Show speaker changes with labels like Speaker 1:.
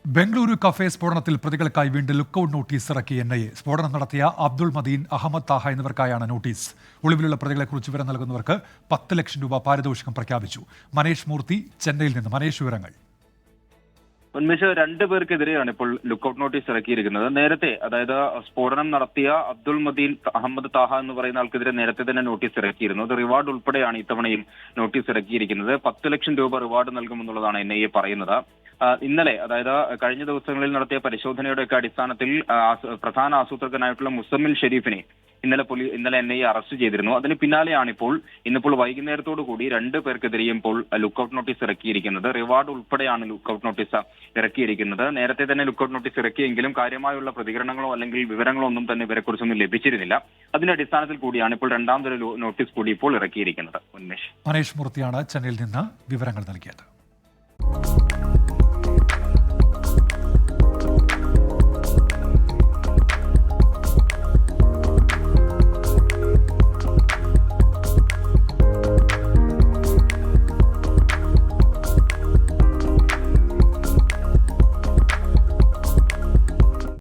Speaker 1: Bengaluru cafe സ്ഫോടനത്തിൽ പ്രതികൾക്കായി വീണ്ടും lookout notice ഇറക്കി എൻഐഎ. സ്ഫോടനം നടത്തിയ അബ്ദുൾ മദീൻ, അഹമ്മദ് താഹ എന്നിവർക്കായാണ് നോട്ടീസ്. ഒളിവിലുള്ള പ്രതികളെക്കുറിച്ച് വിവരം നൽകുന്നവർക്ക് 10 ലക്ഷം രൂപ പാരിതോഷികം പ്രഖ്യാപിച്ചു. മനേഷ് മൂർത്തി, ചെന്നൈയിൽ നിന്ന്. മനേഷ്, വിവരങ്ങൾ.
Speaker 2: ഉന്മേഷ്, 2 പേർക്കെതിരെയാണ് ഇപ്പോൾ ലുക്കൌട്ട് നോട്ടീസ് ഇറക്കിയിരിക്കുന്നത്. നേരത്തെ, അതായത് സ്ഫോടനം നടത്തിയ അബ്ദുൾ മദീൻ, അഹമ്മദ് താഹ എന്ന് പറയുന്ന ആൾക്കെതിരെ നേരത്തെ തന്നെ നോട്ടീസ് ഇറക്കിയിരുന്നു. അത് റിവാർഡ് ഉൾപ്പെടെയാണ് ഇത്തവണയും നോട്ടീസ് ഇറക്കിയിരിക്കുന്നത്. 10 ലക്ഷം രൂപ റിവാർഡ് നൽകുമെന്നുള്ളതാണ് എൻഐഎ പറയുന്നത്. ഇന്നലെ, അതായത് കഴിഞ്ഞ ദിവസങ്ങളിൽ നടത്തിയ പരിശോധനയുടെയൊക്കെ അടിസ്ഥാനത്തിൽ പ്രധാന ആസൂത്രകനായിട്ടുള്ള മുസമ്മിൽ ഷെരീഫിനെ ഇന്നലെ എൻഐഎ അറസ്റ്റ് ചെയ്തിരുന്നു. അതിന് പിന്നാലെയാണ് ഇന്നിപ്പോൾ വൈകുന്നേരത്തോടു കൂടി 2 പേർക്കെതിരെയും ഇപ്പോൾ ലുക്കൌട്ട് നോട്ടീസ് ഇറക്കിയിരിക്കുന്നത്. റിവാർഡ് ഉൾപ്പെടെയാണ് ലുക്കൌട്ട് നോട്ടീസ് ഇറക്കിയിരിക്കുന്നത്. നേരത്തെ തന്നെ ലുക്കൌട്ട് നോട്ടീസ് ഇറക്കിയെങ്കിലും കാര്യമായുള്ള പ്രതികരണങ്ങളോ അല്ലെങ്കിൽ വിവരങ്ങളോ ഒന്നും തന്നെ ഇവരെക്കുറിച്ചൊന്നും ലഭിച്ചിരുന്നില്ല. അതിന്റെ അടിസ്ഥാനത്തിൽ കൂടിയാണ് ഇപ്പോൾ രണ്ടാമതൊരു നോട്ടീസ് കൂടി ഇപ്പോൾ ഇറക്കിയിരിക്കുന്നത്.
Speaker 1: മനേഷ് മൂർത്തിയാണ് ചെന്നൈയിൽ നിന്ന് വിവരങ്ങൾ നൽകിയത്.